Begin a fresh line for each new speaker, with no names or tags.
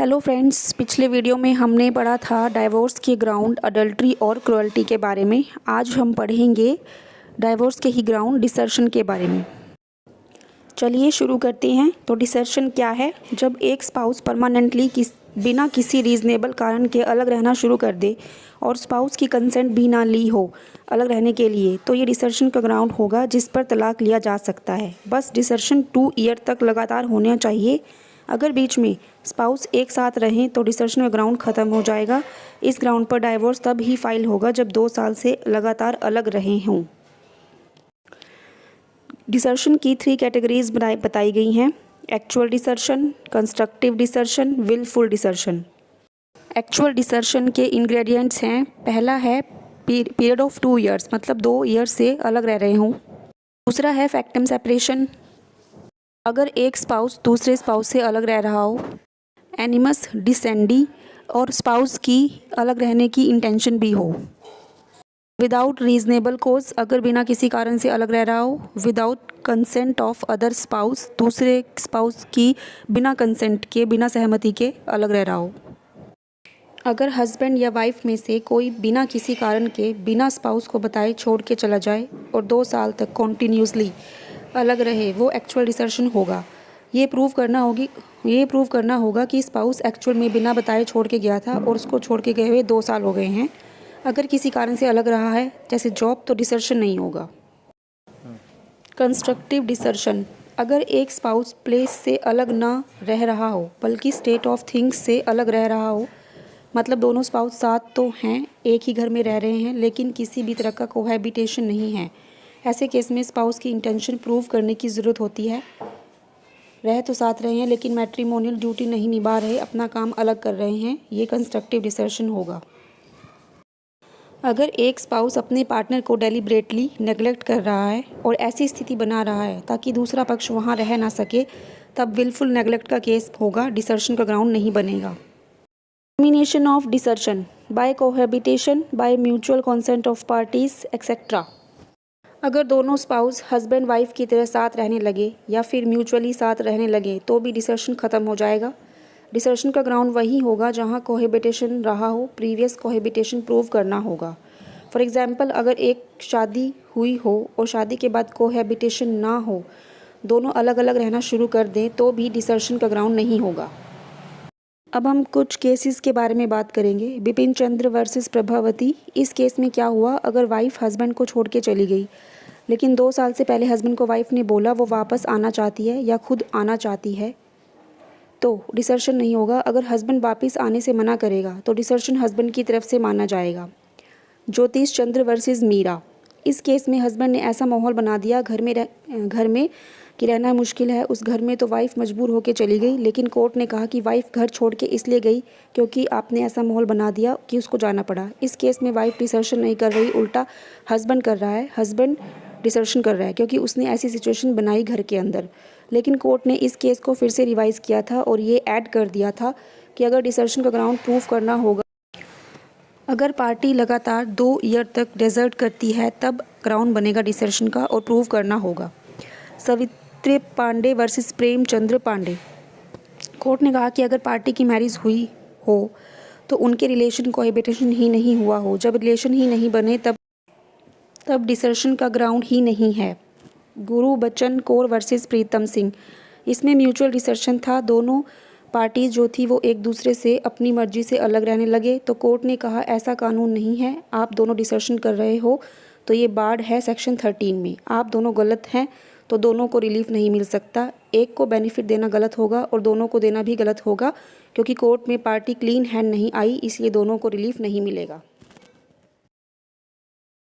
Hello friends, पिछले video में हमने पढ़ा था डाइवोर्स के ग्राउंड अडल्ट्री और क्रुएल्टी के बारे में। आज हम पढ़ेंगे डाइवोर्स के ही ग्राउंड डिसर्शन के बारे में। चलिए शुरू करते हैं। तो डिसर्शन क्या है? जब एक स्पाउस परमानेंटली बिना किसी रीज़नेबल कारण के अलग रहना शुरू कर दे और स्पाउस की कंसेंट भी ना ली हो अलग रहने के लिए, तो ये डिसर्शन का ग्राउंड होगा जिस पर तलाक लिया जा सकता है। बस डिसर्शन 2 ईयर तक लगातार होना चाहिए। अगर बीच में स्पाउस एक साथ रहें तो डिसर्शन का ग्राउंड ख़त्म हो जाएगा। इस ग्राउंड पर डाइवोर्स तब ही फाइल होगा जब 2 साल से लगातार अलग रहे हों। डिसर्शन की 3 कैटेगरीज बताई गई हैं: actual desertion, constructive desertion, wilful desertion. Actual desertion के इंग्रेडिएंट्स हैं। पहला है पीरियड ऑफ 2 ईयर्स, मतलब 2 ईयर से अलग रह रहे हों। दूसरा है फैक्टम सेपरेशन, अगर एक स्पाउस दूसरे स्पाउस से अलग रह रहा हो। एनिमस डिसेंडी, और स्पाउस की अलग रहने की इंटेंशन भी हो। विदाउट रीजनेबल कोज, अगर बिना किसी कारण से अलग रह रहा हो। Without consent of other spouse, दूसरे स्पाउस की बिना कंसेंट के, बिना सहमति के अलग रह रहा हो। अगर हस्बैंड या वाइफ में से कोई बिना किसी कारण के, बिना स्पाउस को बताए छोड़ के चला जाए और 2 साल तक कॉन्टीन्यूसली अलग रहे, वो एक्चुअल डिसर्शन होगा। ये प्रूव करना होगा कि स्पाउस एक्चुअल में बिना बताए छोड़ के गया था और उसको छोड़ के गए हुए 2 साल हो गए हैं। अगर किसी कारण से अलग रहा है, जैसे जॉब, तो डिसर्शन नहीं होगा। कंस्ट्रक्टिव डिसर्शन, अगर एक स्पाउस प्लेस से अलग ना रह रहा हो बल्कि स्टेट ऑफ थिंग्स से अलग रह रहा हो, मतलब दोनों स्पाउस साथ तो हैं, एक ही घर में रह रहे हैं, लेकिन किसी भी तरह का कोहैबिटेशन नहीं है। ऐसे केस में स्पाउस की इंटेंशन प्रूव करने की ज़रूरत होती है। रह तो साथ रहे हैं लेकिन मैट्रिमोनियल ड्यूटी नहीं निभा रहे, अपना काम अलग कर रहे हैं, ये कंस्ट्रक्टिव डिसर्शन होगा। अगर एक स्पाउस अपने पार्टनर को डेलिब्रेटली नेग्लेक्ट कर रहा है और ऐसी स्थिति बना रहा है ताकि दूसरा पक्ष वहाँ रह ना सके, तब विलफुल नेग्लेक्ट का केस होगा, डिसर्शन का ग्राउंड नहीं बनेगा। Termination of desertion by cohabitation, by mutual consent of parties etcetera. अगर दोनों स्पाउस हस्बैंड वाइफ की तरह साथ रहने लगे या फिर म्यूचुअली साथ रहने लगे तो भी डिसर्शन ख़त्म हो जाएगा। डिसर्शन का ग्राउंड वही होगा जहां कोहैबिटेशन रहा हो, प्रीवियस कोहैबिटेशन प्रूव करना होगा। फॉर एग्जांपल, अगर एक शादी हुई हो और शादी के बाद कोहैबिटेशन ना हो, दोनों अलग अलग रहना शुरू कर दें, तो भी डिसर्शन का ग्राउंड नहीं होगा। अब हम कुछ केसेस के बारे में बात करेंगे। बिपिन चंद्र वर्सेस प्रभावती। इस केस में क्या हुआ? अगर वाइफ हस्बैंड को छोड़ के चली गई, लेकिन 2 साल से पहले हस्बैंड को वाइफ ने बोला वो वापस आना चाहती है या खुद आना चाहती है, तो डिसर्शन नहीं होगा। अगर हस्बैंड वापस आने से मना करेगा तो डिसर्शन हस्बैंड की तरफ से माना जाएगा। ज्योतिष चंद्र वर्सेस मीरा। इस केस में हस्बैंड ने ऐसा माहौल बना दिया घर में कि रहना मुश्किल है उस घर में, तो वाइफ मजबूर होकर चली गई, लेकिन कोर्ट ने कहा कि वाइफ घर छोड़ के इसलिए गई क्योंकि आपने ऐसा माहौल बना दिया कि उसको जाना पड़ा। इस केस में वाइफ डिसर्शन नहीं कर रही, उल्टा हस्बैंड कर रहा है। हस्बैंड डिसर्शन कर रहा है क्योंकि उसने ऐसी सिचुएशन बनाई घर के अंदर। लेकिन कोर्ट ने इस केस को फिर से रिवाइज़ किया था और ये ऐड कर दिया था कि अगर डिसर्शन का ग्राउंड प्रूव करना होगा, अगर पार्टी लगातार 2 ईयर तक डेजर्ट करती है, तब ग्राउंड बनेगा डिसर्शन का और प्रूव करना होगा। सवित्री पांडे वर्सेस प्रेमचंद्र पांडे। कोर्ट ने कहा कि अगर पार्टी की मैरिज हुई हो तो उनके रिलेशन कोहैबिटेशन ही नहीं हुआ हो। जब रिलेशन ही नहीं बने तब डिसर्शन का ग्राउंड ही नहीं है। गुरु बच्चन कौर वर्सेस प्रीतम सिंह। इसमें म्यूचुअल डिसर्शन था, दोनों पार्टीज जो थी वो एक दूसरे से अपनी मर्जी से अलग रहने लगे, तो कोर्ट ने कहा ऐसा कानून नहीं है, आप दोनों डिसर्शन कर रहे हो तो ये बार्ड है सेक्शन 13 में, आप दोनों गलत हैं तो दोनों को रिलीफ नहीं मिल सकता। एक को बेनिफिट देना गलत होगा और दोनों को देना भी गलत होगा, क्योंकि कोर्ट में पार्टी क्लीन हैंड नहीं आई, इसलिए दोनों को रिलीफ नहीं मिलेगा।